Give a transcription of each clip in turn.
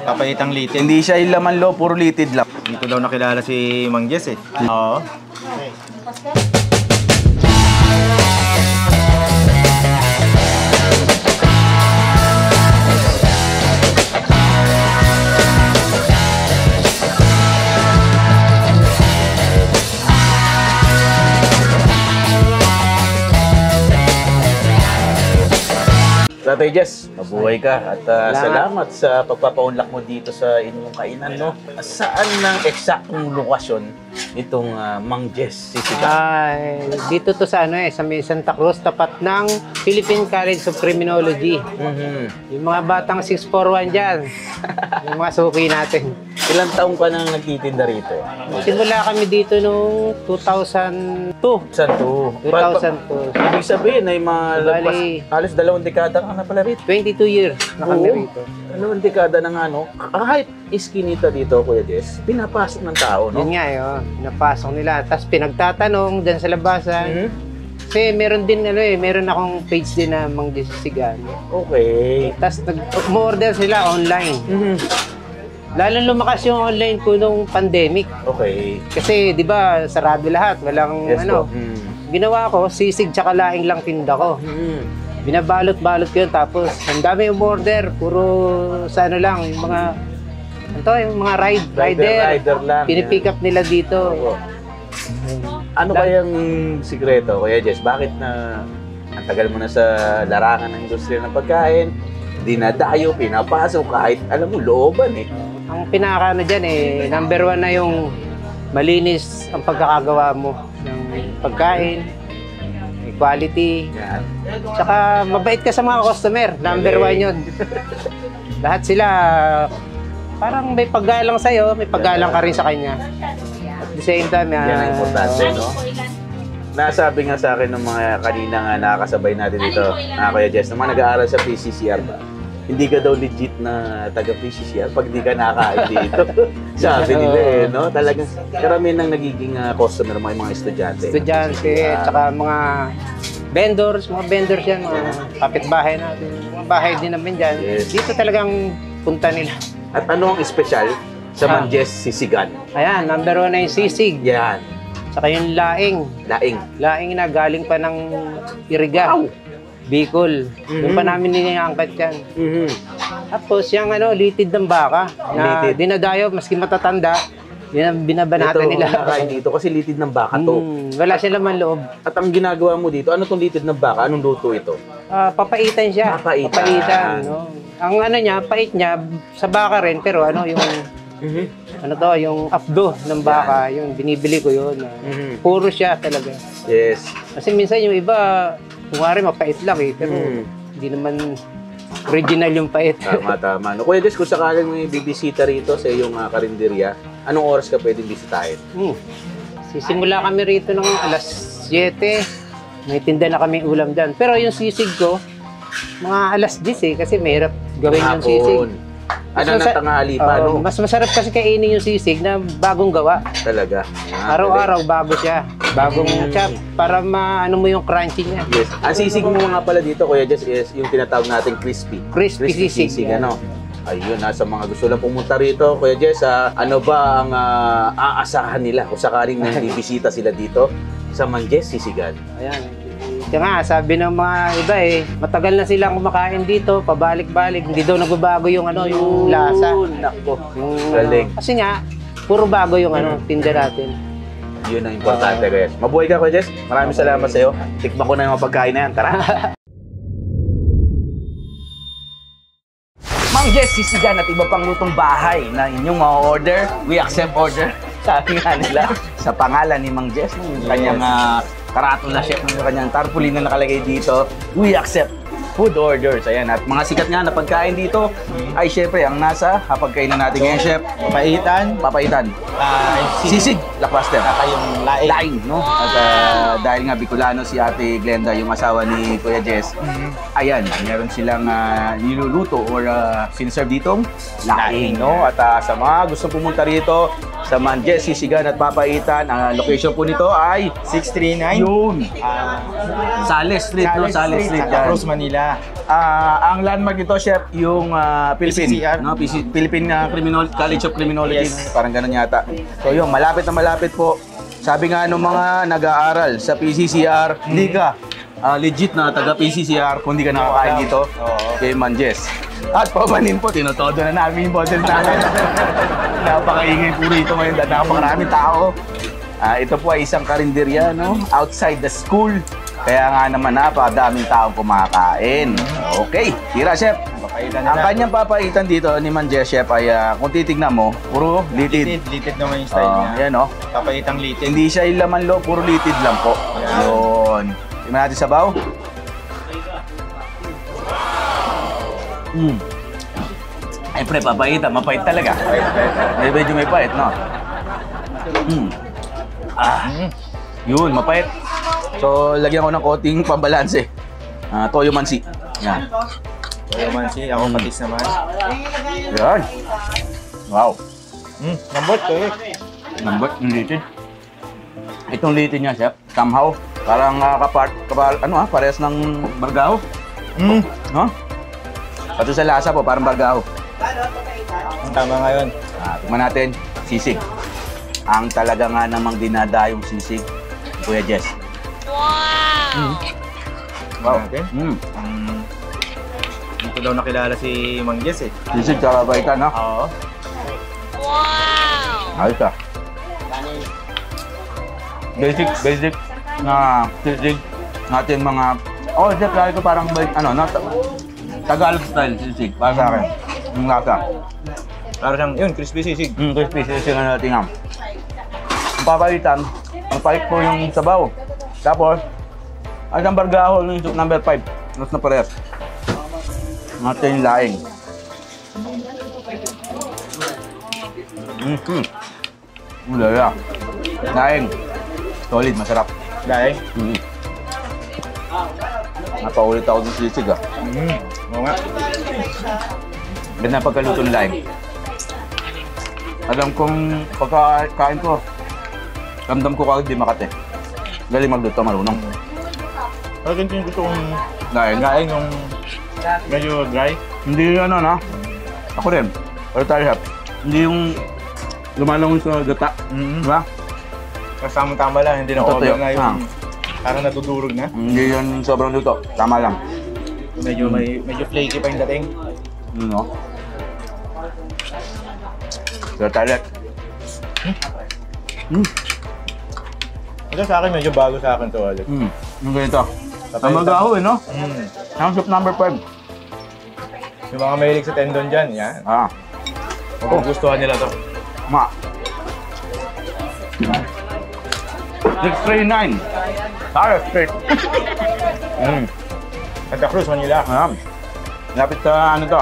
Papayitang litid. Hindi siya yung laman loob, puro litid lang. Dito daw nakilala si Mang Jess eh. Oo. Tatay Jess, mabuhay ka at salamat sa pagpapaunlak mo dito sa inyong kainan, no? Saan ng eksaktong lokasyon itong Mang Jess Sisigang? Dito to sa sa may Santa Cruz, tapat ng Philippine College of Criminology. Yung mga batang 641 dyan, yung mga suki natin. Ilang taong ka nang nagtitinda rito? Simula kami dito noong 2002. 2002. Ibig sabihin ay Bali, halos 2 dekada ka na pala rito. 22 years na kami rito. 2 dekada na nga, no? Kahit iskinita dito, Kuya Jess, pinapasok ng tao, no? Yun nga, napasok nila. Tapos pinagtatanong dyan sa labasan. Kasi meron din, meron akong page din na Mang Jess Sisigang. Okay. Tapos nag-order sila online. Lalo lumakas yung online ko nung pandemic. Okay. Kasi, di ba, sarado lahat. Walang, Ginawa ko, sisig tsaka laing lang tinda ko. Binabalot-balot ko yun. Tapos, ang dami umorder. Puro, sa lang, yung mga, yung mga rider lang. Pinipick up nila dito. Ano kayang sikreto, Kuya Jess? Bakit na ang tagal mo na sa larangan ng industriya ng pagkain, dinadayo, pinapasok, kahit alam mo, looban eh. Ang pinaka dyan number 1 na yung malinis ang pagkakagawa mo ng pagkain, quality. Yan. Tsaka mabait ka sa mga customer, number 1 yun. Lahat sila parang may paggalang sa'yo, may paggalang ka rin sa kanya. At the same time, yan ang importante, no? Nasabi nga sa akin ng mga kanina nga nakakasabay natin dito, Kuya Jess, ng mga nag-aaral sa PCCR ba? Hindi ka daw legit na taga-PCCR pag hindi ka nakakain dito. Sabi nila no? Talagang karamihan ng nagiging customer mo ay mga estudyante. Tsaka mga vendors yan, mga kapitbahay natin. Mga bahay din namin dyan. Yes. Dito talagang punta nila. At ano ang espesyal sa Mang Jess Sisigang? Ayan, number 1 na yung sisig. Yan. Tsaka yung laing. Laing na galing pa ng Iriga. Wow. Bicol. Doon pa namin niniangkat yan. Tapos yung litid ng baka na dinadayo, maski matatanda, binabanatan nila. Ito, nakain dito kasi litid ng baka to. Wala sila man loob. At ang ginagawa mo dito, ano tong litid ng baka? Anong luto ito? Papaitan siya. Papaitan. No? Ang niya, pait niya, sa baka rin, pero yung yung abdo ng baka, yung binibili ko yun. Puro siya talaga. Yes. Kasi minsan yung iba, kumari mapait lang pero hindi naman original yung pait. Tama. No, Kuya Jess, kung sakaling may bibisita rito sa iyong karinderya, anong oras ka pwedeng bisitahin? Sisimula kami rito ng alas 7. May tinda na kami ulam dyan. Pero yung sisig ko, mga alas 10 kasi mahirap gawin yung sisig. Ano na tanghali pa, no? Mas masarap kasi kainin yung sisig na bagong gawa. Talaga. Araw-araw bago siya. Bagong chop para maano mo yung crunchy niya. Yes. Ang sisig mo nga pala dito, Kuya Jess, is yung tinatawag natin crispy. Crispy sisig. Ano? Ayun, sa mga gusto lang pumunta rito, Kuya Jess, ano ba ang aasahan nila kung sakaling bibisita sila dito sa Mang Jess Sisigang? Ayan. Kaya nga, sabi ng mga iba matagal na silang kumakain dito, pabalik-balik, hindi daw nagbabago yung yung lasa. Nako, yung galing. Kasi nga, puro bago yung tinda natin. Yun ang importante, Kuya Jess. Mabuhay ka, Kuya Jess. Maraming salamat sa iyo. Tikman ko na yung mga pagkain na yan. Tara! Mang Jess Sisigang at iba pang lutong bahay na inyong ma-order. We accept order. Sabi nga nila sa pangalan ni Mang Jess, yung kanyang karatula chef, yung kanyang tarpaulin na nakalagay dito. We accept food orders. Ayan, at mga sikat nga na pagkain dito ay syempre ang nasa hapagkainan natin ngayon, chef. Papaitan. Sisig, lackluster. Yung Laing, no? At dahil nga Bicolano si Ate Glenda, yung asawa ni Kuya Jess, ayan, meron silang niluluto or siniserve ditong laing, no? At sa mga gustong pumunta rito, sa Manjes, Sisigan at Papaitan. Ang location po nito ay 639. yun. Sales Street, no? Sales Street. Santa yan. Cruz, Manila. Ang landmark nito, Chef, yung Philippine, PCCR. no? Philippine College of Criminology. Yes. Parang ganun yata. So yun, malapit na malapit po. Sabi nga ng mga nag-aaral sa PCCR, hindi ka legit na taga PCCR kung hindi ka nakakain dito kay Manjes. At pabanin po, tinotodo na namin yung bottles namin. Napakaingay po rito ngayon dahil napakaraming tao. Ito po ay isang karinderya, no? Outside the school. Kaya nga naman napakadaming taong kumakain. Okay, tira, Chef. Papaitan Ang nila. kanyang papaitan dito ni Manjes, Chef, ay kung titignan mo, puro litid. Litid naman yung style niya. Yan, no? Papaitang litid. Hindi siya yung laman loob, puro litid lang po. Yun. Tingnan natin sabaw. Ay, pre, papaitan. Mapait talaga. Medyo may pait, no? Yun, mapait. So, lagyan ko ng konting pambalanse. Toyo mansi. Yan. Kaya man si ako patis naman. Yan. Wow. Lambot ko eh. Lambot yung litid. Itong litid niya, Chef, somehow, parang parehas ng bargaho. No? Pati sa lasa po, parang bargaho. Ang tama ngayon. Tingnan natin, sisig. Ang talaga nga namang dinadayong sisig, Kuya Jess. Wow. Natin. Hindi ko daw nakilala si Mang Jess eh. Sisig sa papaitan, no? Oo. Ayos ka. Basic na sisig natin mga... Oh, Jeff, lagi ko parang, Tagalog style sisig, para sa akin. Yung lasa. Para siyang, yun, crispy sisig. Crispy sisig na natin nga. Ang papaitan, ang pait po yung sabaw. Tapos, ang bargaho ng number 5. Mas na parehas. Natin yung laing. Ulala. Laing. Solid, masarap. Dahil? Napaulit ako ng sisig ah. Oo nga. Ganda pagkaluto ng laing. Alam kong pagkakain ko, ramdam ko kagad di Makati. Galing magluto, marunong. Parang yung gusto kong Laing. gaing yung medyo dry. Hindi yung ano na. Ako rin. Pero tayo, Chef. Hindi yung lumalangon sa gata. Diba? Kasama-tama lang, hindi na Totoo. over na yung parang natudurog na. Hindi yun sobrang luto. Tama lang. Medyo flaky pa yung dating. Yun, no? Pero tayo, Ito sa akin, medyo bago sa akin to ulit. yung ganito. Ang magaho eh, no? Ang soup number 5. Yung mga mahilig sa tendon dyan, yan. Magugustuhan nila to. Ma. 639. Sarah Street. Santa Cruz, Manila. Lapit sa ano to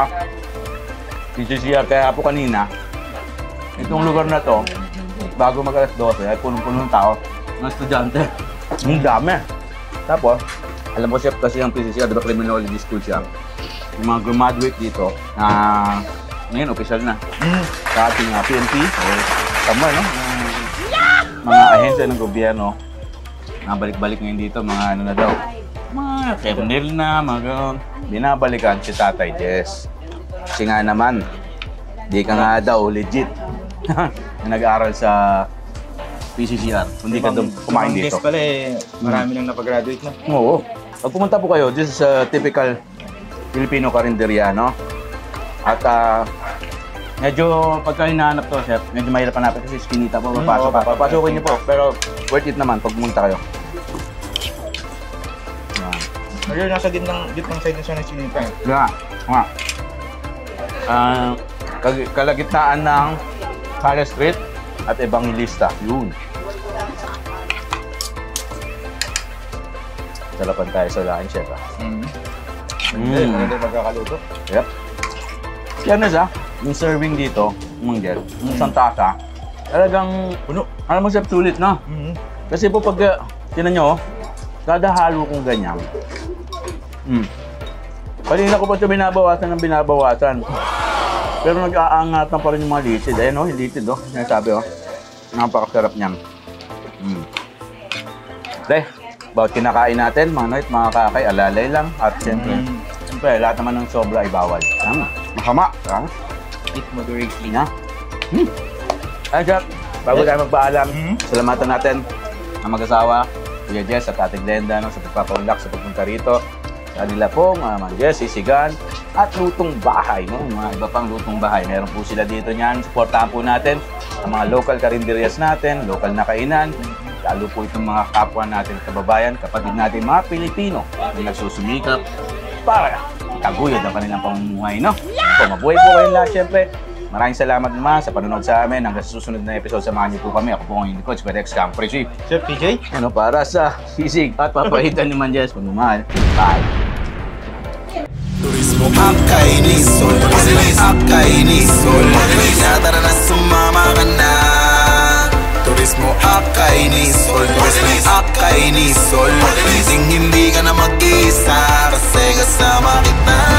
PCCR, kaya po kanina, itong lugar na to, bago mag-alas 12, ay punong-puno ng tao, ng estudyante. Ang dami. Tapos, alam mo, Chef, kasi ang PCCR, diba criminology school siya, yung mga graduate dito, ngayon, official na. Sa ating PNP, o tama, no? Mga ahensya ng gobyerno, balik-balik ngayon dito, mga ano na daw, mga kernel na, mga gano'n. Binabalikan si Tatay Jess. Kasi nga naman, di ka nga daw legit na nag-aaral sa PCCR. Hindi ka doon kumain Mang dito. Jess pala eh, marami nang napagraduate na. Oo. Pag pumunta po kayo, this is a typical Filipino karinderya, no? At medyo pagka hinahanap to, Chef, medyo mahirap hanapin kasi skinita po. Papasukin niyo po. Pero worth it naman pag pumunta kayo. Ngayon, nasa gitnang side na siya ng sinita eh. Nga. Kalagitnaan ng Carles Street at Evangelista. Yun. Salapan tayo sa laking, Chef. Hindi magkakaluto. Yep. Yan na siya. Yung serving dito, Manggel, yung isang tasa, talagang puno. Alam mo, Chef, sulit, no? Kasi po pag, tinan nyo, kada halo kong ganyan. Kanina ko pa siya binabawasan. Pero nag-aangatan pa rin yung mga litid. Ayun, yung litid, sinasabi, Napakasarap niyan. Pre, bawat kinakain natin, mga noit, mga kakay, alalay lang. At siyempre, lahat naman ng sobra ay bawal. Masama. Eat moderately. Na? Ay, Jack, bago tayo magpaalam, salamatan natin ang mag-asawa, Kuya Jess at Ate Glenda, no, sa pagpapaunlak sa pagpunta rito. Sa kanila pong Ma'am Jess, sisigan, at lutong bahay, no? Mga iba pang lutong bahay. Meron po sila dito niyan. Supportahan po natin ang mga local karinderias natin, local na kainan, lalo po itong mga kapwa natin, kababayan, kapatid natin, mga Pilipino na nagsusumikap para taguyod ang kanilang pamumuhay, no? So, mabuhay po kayong lahat, syempre. Maraming salamat naman sa panonood sa amin. Hanggang sa susunod na episode, samahan niyo po kami. Ako po ang inyong coach, Coach Campre Chief. Chef PJ? Ano, para sa sisig at papahitan ni Manjes. Pagmamahal. Bye! Turismo Akainisol, Akainisol, tara na sumama ka na. Turismo Akainisol, Akainisol, hindi ka na mag-isa kasi kasama kita.